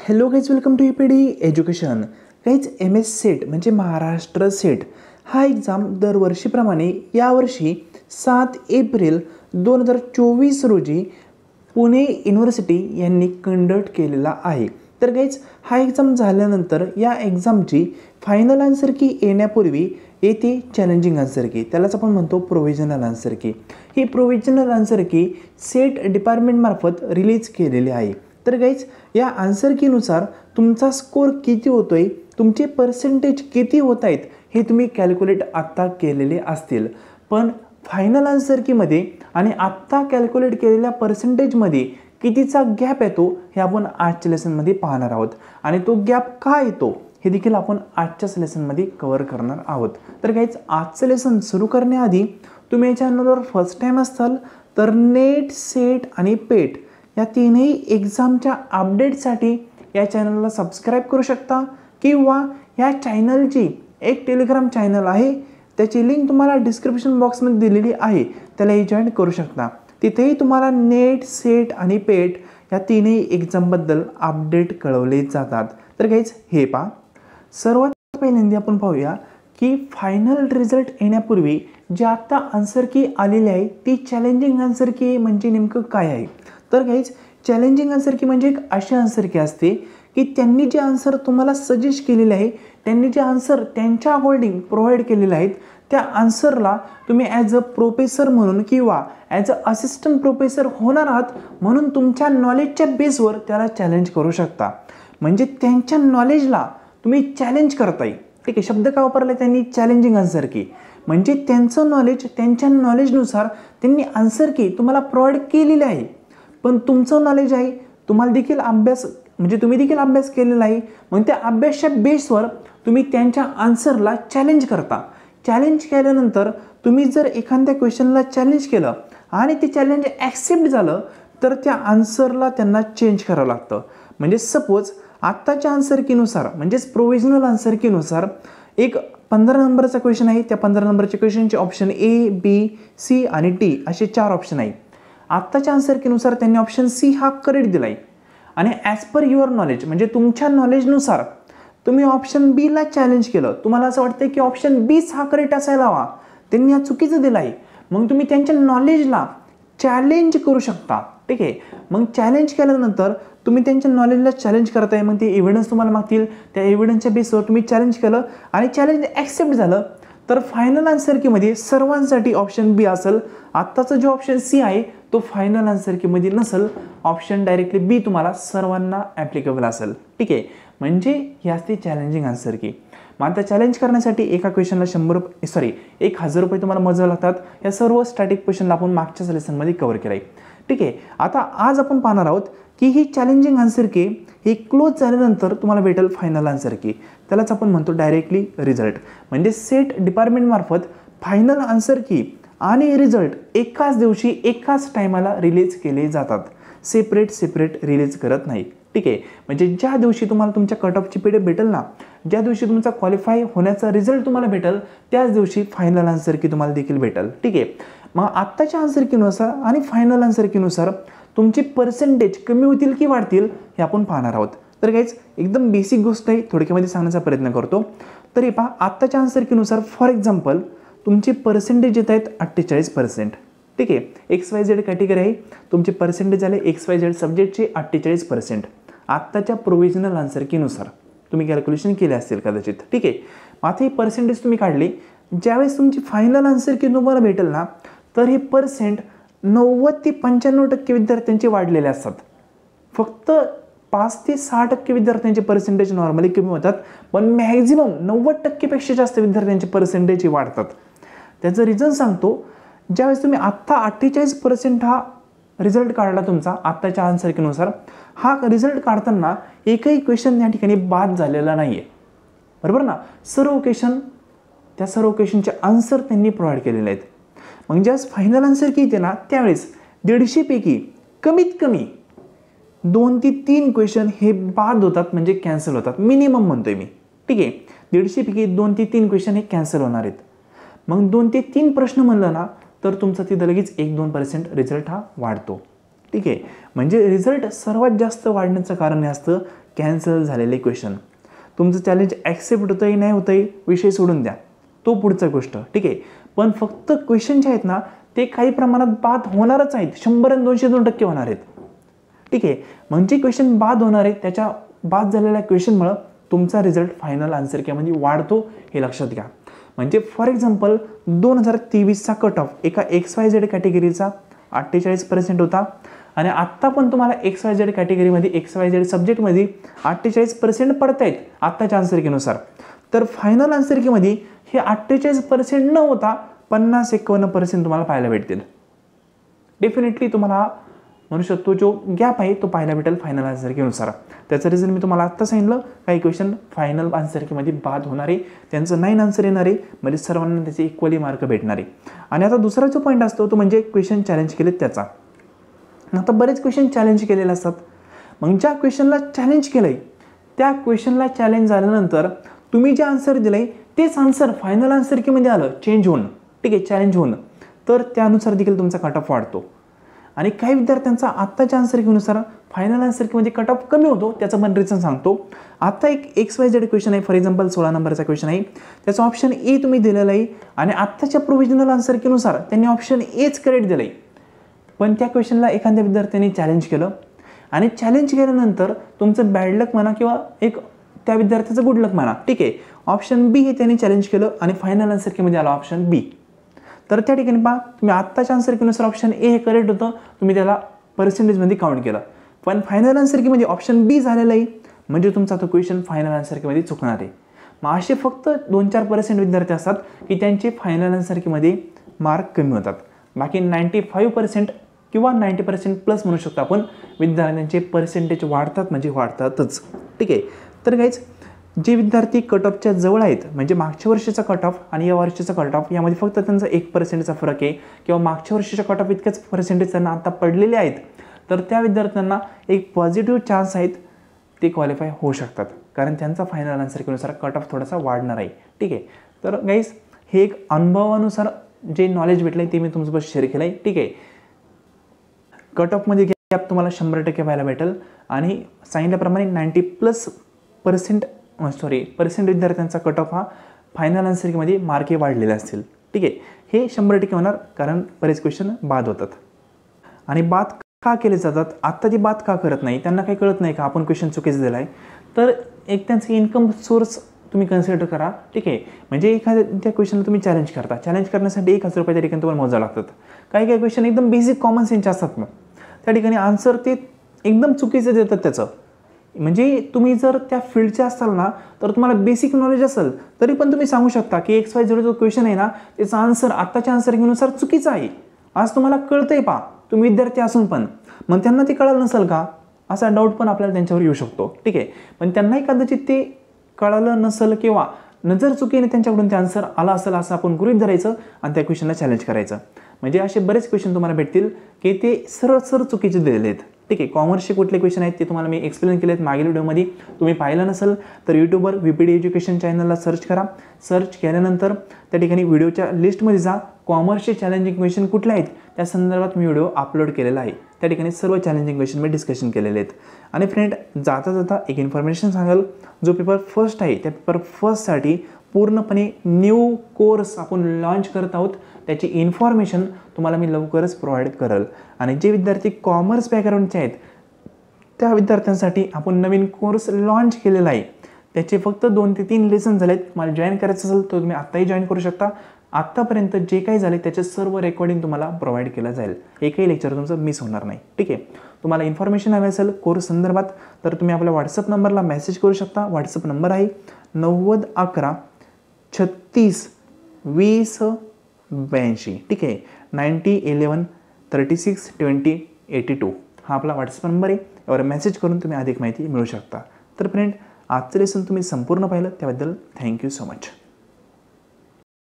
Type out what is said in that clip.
Hello guys, welcome to EPD education. Guys, MS SET म्हणजे Maharashtra set हा exam दरवर्षीप्रमाणे यावर्षी 7 एप्रिल 2024 रोजी पुणे युनिव्हर्सिटी यांनी कंडक्ट केलेला आहे. तर गाईज, हा एक्झाम झाल्यानंतर या एक्झामची फायनल आन्सर की येण्यापूर्वी येते चॅलेंजिंग आन्सर की, त्यालाच आपण म्हणतो प्रोव्हिजनल आन्सर की. ही प्रोव्हिजनल आन्सर की सेट डिपार्टमेंटमार्फत रिलीज केलेली आहे. तर गाईज, या आन्सर कीनुसार तुमचा स्कोर किती होतो आहे, तुमचे पर्सेंटेज किती होत आहेत हे तुम्ही कॅल्क्युलेट आत्ता केलेले असतील. पण फायनल आन्सर कीमध्ये आणि आत्ता कॅल्क्युलेट केलेल्या पर्सेंटेजमध्ये कितीचा गॅप येतो हे आपण आजच्या लेसनमध्ये पाहणार आहोत. आणि तो गॅप का येतो हे देखील आपण आजच्याच लेसनमध्ये कव्हर करणार आहोत. तर गाईज, आजचं लेसन सुरू करण्याआधी तुम्ही या चॅनलवर फर्स्ट टाईम असाल तर नेट, सेट आणि पेट या तीनही एक्झामच्या अपडेटसाठी या चॅनलला सबस्क्राईब करू शकता, किंवा या चॅनलची एक टेलिग्राम चॅनल आहे, त्याची लिंक तुम्हाला डिस्क्रिप्शन बॉक्समध्ये दिलेली आहे, त्यालाही जॉईन करू शकता. तिथेही तुम्हाला नेट, सेट आणि पेट या तीनही एक्झामबद्दल अपडेट कळवले जातात. तर गाईज, हे पहा, सर्वात पहिल्यांदा आपण पाहूया की फायनल रिझल्ट येण्यापूर्वी जे आत्ता आन्सर की आलेली आहे ती चॅलेंजिंग आन्सर की म्हणजे नेमकं काय आहे. तर गाईज, चॅलेंजिंग आन्सर की म्हणजे एक अशी आन्सर की असते की त्यांनी जे आन्सर तुम्हाला सजेस्ट केलेले आहे, त्यांनी जे आन्सर त्यांच्या अकॉर्डिंग प्रोव्हाइड केलेले आहेत, त्या आन्सरला तुम्ही ॲज अ प्रोफेसर म्हणून किंवा ॲज अ असिस्टंट प्रोफेसर होणार आहात म्हणून तुमच्या नॉलेजच्या बेसवर त्याला चॅलेंज करू शकता. म्हणजे त्यांच्या नॉलेजला तुम्ही चॅलेंज करताय. ठीक आहे, शब्द का वापरला त्यांनी, चॅलेंजिंग आन्सर की. म्हणजे त्यांचं नॉलेज, त्यांच्या नॉलेजनुसार त्यांनी आन्सर की तुम्हाला प्रोव्हाइड केलेली आहे. पण तुमचं नॉलेज आहे, तुम्हाला देखील अभ्यास म्हणजे तुम्ही देखील अभ्यास केलेला आहे, मग त्या अभ्यासच्या बेसवर तुम्ही त्यांच्या आन्सरला चॅलेंज करता. चॅलेंज केल्यानंतर तुम्ही जर एखाद्या क्वेश्चनला चॅलेंज केलं आणि ते चॅलेंज ॲक्सेप्ट झालं तर त्या आन्सरला त्यांना चेंज करावं लागतं. म्हणजे सपोज आत्ताच्या आन्सर कीनुसार म्हणजेच प्रोव्हिजनल आन्सर कीनुसार एक 15 नंबरचा क्वेश्चन आहे, त्या 15 नंबरच्या क्वेश्चनचे ऑप्शन A, B, C आणि D असे 4 ऑप्शन आहे. आत्ताच्या आन्सर कीनुसार त्यांनी ऑप्शन C हा करेक्ट दिला आहे, आणि ॲज पर युअर नॉलेज म्हणजे तुमच्या नॉलेजनुसार तुम्ही ऑप्शन B ला चॅलेंज केलं, तुम्हाला असं वाटतं की ऑप्शन B हा करेक्ट असायला हवा, त्यांनी हा चुकीचं दिला आहे, मग तुम्ही त्यांच्या नॉलेजला चॅलेंज करू शकता. ठीक आहे, मग चॅलेंज केल्यानंतर तुम्ही त्यांच्या नॉलेजला चॅलेंज करताय, मग ते एव्हिडन्स तुम्हाला मागतील, त्या एव्हिडन्सच्या बेसवर तुम्ही चॅलेंज केलं आणि चॅलेंज ॲक्सेप्ट झालं तर फायनल आन्सर कीमध्ये सर्वांसाठी ऑप्शन B असेल. आत्ताचा जो ऑप्शन C आहे तो फायनल आन्सर कीमध्ये नसेल, ऑप्शन डायरेक्टली B तुम्हाला सर्वांना ॲप्लिकेबल असेल. ठीक आहे, म्हणजे ही असते चॅलेंजिंग आन्सर की. मग आता चॅलेंज करण्यासाठी एका क्वेश्चनला 1000 रुपये तुम्हाला मोजावे लागतात. या सर्व स्टॅटिक क्वेश्चनला आपण मागच्याच लेसनमध्ये कव्हर केलं आहे. ठीक आहे, आता आज आपण पाहणार आहोत की ही चॅलेंजिंग आन्सर की ही क्लोज झाल्यानंतर तुम्हाला भेटेल फायनल आन्सर की, त्यालाच आपण म्हणतो डायरेक्टली रिझल्ट. म्हणजे सेट डिपार्टमेंटमार्फत फायनल आन्सर की आणि रिझल्ट एकाच दिवशी एकाच टायमाला रिलीज केले जातात, सेपरेट रिलीज करत नाही. ठीक आहे, म्हणजे ज्या दिवशी तुम्हाला तुमच्या कट ऑफची PDF भेटेल ना, ज्या दिवशी तुमचा क्वालिफाय होण्याचा रिझल्ट तुम्हाला भेटेल त्याच दिवशी फायनल आन्सर की तुम्हाला देखील भेटेल. ठीक आहे, मग आत्ताच्या आन्सर कीनुसार आणि फायनल आन्सर कीनुसार तुमचे पर्सेंटेज कमी होतील की वाढतील हे आपण पाहणार आहोत. तर गाईज, एकदम बेसिक गोष्ट आहे, थोडक्यामध्ये सांगण्याचा प्रयत्न करतो. तरी पहा, आत्ताच्या आन्सर कीनुसार फॉर एक्झाम्पल तुमचे पर्सेंटेज येत आहेत 48%. ठीक आहे, XYZ कॅटेगरी आहे, तुमचे पर्सेंटेज झाले XYZ सब्जेक्टचे 48% आत्ताच्या प्रोव्हिजनल आन्सर कीनुसार. तुम्ही कॅल्क्युलेशन केले असतील कदाचित. ठीक आहे, आता हे पर्सेंटेज तुम्ही काढले, ज्यावेळेस तुमची फायनल आन्सर की तुम्हाला भेटेल ना तर हे पर्सेंट 90 ते 95% विद्यार्थ्यांचे वाढलेले असतात. फक्त 5 ते 6% विद्यार्थ्यांचे पर्सेंटेज नॉर्मली कमी होतात, पण मॅक्झिमम 90%पेक्षा जास्त विद्यार्थ्यांचे पर्सेंटेज वाढतात. त्याचं रिझन सांगतो. ज्यावेळेस तुम्ही आत्ता 48% हा रिझल्ट काढला तुमचा आत्ताच्या आन्सर कीनुसार, हा रिझल्ट काढताना एकही क्वेश्चन या ठिकाणी बाद झालेला नाही आहे, बरोबर ना. सर्व क्वेश्चनचे आन्सर त्यांनी प्रोव्हाइड केलेले आहेत. मग ज्यावेळेस फायनल आन्सर की येते ना त्यावेळेस 150 पैकी कमीत कमी 2 ते 3 क्वेश्चन हे बाद होतात, म्हणजे कॅन्सल होतात, मिनिमम म्हणतोय मी. ठीक आहे, 150 पैकी 2 ते 3 क्वेश्चन हे कॅन्सल होणार आहेत. मग 2 ते 3 प्रश्न म्हणलं ना तर तुमचा तिथं लगेच 1-2% रिझल्ट हा वाढतो. ठीक आहे. म्हणजे रिझल्ट सर्वात जास्त वाढण्याचं कारण हे असतं कॅन्सल झालेले क्वेश्चन. तुमचं चॅलेंज ॲक्सेप्ट होतं आहे नाही होतं आहे विषय सोडून द्या, तो पुढचा गोष्ट, ठीक आहे. पण फक्त क्वेश्चन जे आहेत ना ते काही प्रमाणात बाद होणारच आहेत, 100 आणि 202% होणार आहेत, ठीक आहे. म्हणजे क्वेश्चन बाद होणार आहेत, त्याच्या बाद झालेल्या क्वेश्चनमुळं तुमचा रिझल्ट फायनल आन्सर किंवा वाढतो, हे लक्षात घ्या. म्हणजे फॉर एक्झाम्पल 2023चा कट ऑफ एका XYZ कॅटेगरीचा 48% होता आणि आत्ता पण तुम्हाला XYZ कॅटेगरीमध्ये XYZ सब्जेक्टमध्ये 48% पडत आहेत आत्ताच्या आन्सर कीनुसार. तर फायनल आन्सर कीमध्ये हे 48% न होता 50-51% तुम्हाला पाहायला भेटतील. डेफिनेटली तुम्हाला म्हणू शकतो जो गॅप आहे तो पाहायला भेटेल फायनल आन्सर कीनुसार. त्याचं रिझन मी तुम्हाला आत्ता सांगितलं. काही क्वेश्चन फायनल आन्सर कीमध्ये बाद होणारे, त्यांचं 9 आन्सर येणारे, म्हणजे सर्वांना त्याचे इक्वली मार्क भेटणारे. आणि आता दुसरा जो पॉईंट असतो तो म्हणजे क्वेश्चन चॅलेंज केलेत त्याचा. आता बरेच क्वेश्चन चॅलेंज केलेले असतात. मग ज्या क्वेश्चनला चॅलेंज केलं आहे त्या क्वेश्चनला चॅलेंज झाल्यानंतर तुम्ही जे आन्सर दिलं आहे तेच आन्सर फायनल आन्सर कीमध्ये आलं चेंज होऊन, ठीक आहे, चॅलेंज होऊन, तर त्यानुसार देखील तुमचा कट ऑफ वाढतो. आणि काही विद्यार्थ्यांचा आत्ताच्या आन्सर कीनुसार फायनल आन्सर कीमध्ये कट ऑफ कमी होतो. त्याचं पण रिझन सांगतो. आता एक XYZ क्वेश्चन आहे, फॉर एक्झाम्पल 16 नंबरचा क्वेश्चन आहे, त्याचा ऑप्शन ए तुम्ही दिलेला आहे आणि आत्ताच्या प्रोव्हिजनल आन्सर कीनुसार त्यांनी ऑप्शन एच करेक्ट दिलं आहे. पण त्या क्वेश्चनला एखाद्या विद्यार्थ्यांनी चॅलेंज केलं आणि चॅलेंज केल्यानंतर तुमचं बॅड लक म्हणा किंवा एक त्या विद्यार्थ्याचं गुड लक म्हणा, ठीक आहे, ऑप्शन बी हे त्यांनी चॅलेंज केलं आणि फायनल आन्सर कीमध्ये आला ऑप्शन बी. तर त्या ठिकाणी पहा तुम्ही आत्ताच्या आन्सर कीनुसार ऑप्शन ए हे करेक्ट होतं, तुम्ही त्याला पर्सेंटेजमध्ये काउंट केलं. पण फायनल आन्सर कीमध्ये ऑप्शन बी झालेलं आहे, म्हणजे तुमचा तो क्वेश्चन फायनल आन्सर कीमध्ये चुकणार आहे. मग असे फक्त 2-4% विद्यार्थी असतात की त्यांचे फायनल आन्सर कीमध्ये मार्क कमी होतात. बाकी 95% किंवा 90% प्लस म्हणू शकतो आपण विद्यार्थ्यांचे पर्सेंटेज वाढतात, म्हणजे वाढतातच, ठीक आहे. तर गाईज जे विद्यार्थी कट ऑफच्या जवळ आहेत, म्हणजे मागच्या वर्षीचा कट ऑफ आणि या वर्षीचा कट ऑफ यामध्ये फक्त त्यांचा 1%चा फरक आहे किंवा मागच्या वर्षीच्या कट ऑफ इतकेच पर्सेंटेज त्यांना आता पडलेले आहेत, तर त्या विद्यार्थ्यांना एक पॉझिटिव्ह चान्स आहेत, ते क्वालिफाय होऊ शकतात, कारण त्यांचा फायनल आन्सर कीनुसार कट ऑफ थोडासा वाढणार आहे, ठीक आहे. तर गाईज हे एक अनुभवानुसार जे नॉलेज भेटलं आहे ते मी तुमच्यासोबत शेअर केलं आहे, ठीक आहे. कट ऑफमध्ये गॅप तुम्हाला 100% पाहायला भेटेल आणि सांगितल्याप्रमाणे 90+% पर्सेंट विद्यार्थ्यांचा कट ऑफ हा फायनल आन्सर कीमध्ये मार्क हे वाढलेले असतील, ठीक आहे. हे 100% होणार, कारण बरेच क्वेश्चन बाद होतात. आणि बाद का केले जातात, आत्ता ते बाद का करत नाही, त्यांना काही कळत नाही का आपण क्वेश्चन चुकीचं दिला आहे. तर एक त्यांचं इन्कम सोर्स तुम्ही कन्सिडर करा, ठीक आहे. म्हणजे एखाद्या क्वेश्चनला तुम्ही चॅलेंज करता, चॅलेंज करण्यासाठी 1000 रुपये त्या ठिकाणी तुम्हाला मोजावं लागतात. काही क्वेश्चन एकदम बेसिक कॉमन सेन्सचे असतात, मग त्या ठिकाणी आन्सर ते एकदम चुकीचं देतात त्याचं. म्हणजे तुम्ही जर त्या फील्डचे असाल ना तर तुम्हाला बेसिक नॉलेज असेल तरी पण तुम्ही सांगू शकता की XYZ जो क्वेश्चन आहे ना त्याचा आन्सर आत्ताच्या आन्सर कीनुसार चुकीचा आहे. आज तुम्हाला कळतंय पा, तुम्ही विद्यार्थी असून पण, मग त्यांना ते कळलं नसेल का, असा डाऊट पण आपल्याला त्यांच्यावर येऊ शकतो, ठीक आहे. पण त्यांनाही कदाचित ते कळलं नसेल किंवा नजर चुकीने त्यांच्याकडून ते आन्सर आला असेल असं आपण गृहीत धरायचं आणि त्या क्वेश्चनला चॅलेंज करायचं. म्हणजे असे बरेच क्वेश्चन तुम्हाला भेटतील की ते सरळ चुकीचे दिलेले आहेत, ठीक आहे. कॉमर्सचे कुठले क्वेश्चन आहेत ते तुम्हाला मी एक्सप्लेन केले आहेत मागील व्हिडिओमध्ये. तुम्ही पाहिलं नसेल तर यूट्यूबवर VPD एज्युकेशन चॅनलला सर्च करा. सर्च केल्यानंतर त्या ठिकाणी व्हिडिओच्या लिस्टमध्ये जा, कॉमर्सचे चॅलेंजिंग क्वेश्चन कुठले आहेत त्या संदर्भात मी व्हिडिओ अपलोड केलेला आहे. त्या ठिकाणी सर्व चॅलेंजिंग क्वेश्चन मी डिस्कशन केलेले आहेत. आणि फ्रेंड जाता जाता एक इन्फॉर्मेशन सांगाल, जो पेपर फर्स्ट आहे त्या पेपर फर्स्टसाठी पूर्णपणे न्यू कोर्स आपण लॉन्च करत आहोत. त्याची इन्फॉर्मेशन तुम्हाला मी लवकरच प्रोव्हाइड करेल. आणि जे विद्यार्थी कॉमर्स बॅकग्राऊंडचे आहेत त्या विद्यार्थ्यांसाठी आपण नवीन कोर्स लॉन्च केलेला आहे. त्याचे फक्त 2 ते 3 लेसन झालेत. तुम्हाला जॉईन करायचं असेल तर तुम्ही आत्ताही जॉईन करू शकता. आत्तापर्यंत जे काही झाले त्याचे सर्व रेकॉर्डिंग तुम्हाला प्रोव्हाइड केलं जाईल, एकही लेक्चर तुमचं मिस होणार नाही, ठीक आहे. तुम्हाला इन्फॉर्मेशन हवी असेल कोर्स संदर्भात तर तुम्ही आपल्या व्हॉट्सअप नंबरला मेसेज करू शकता. व्हॉट्सअप नंबर आहे 9011 36 20 82, ठीक आहे. 9011 36 20 82 हा आपला व्हॉट्सअप नंबर आहे. यावर मेसेज करून तुम्ही अधिक माहिती मिळू शकता. तर फ्रेंड आजचं लेसन तुम्ही संपूर्ण पाहिलं त्याबद्दल थँक्यू सो मच.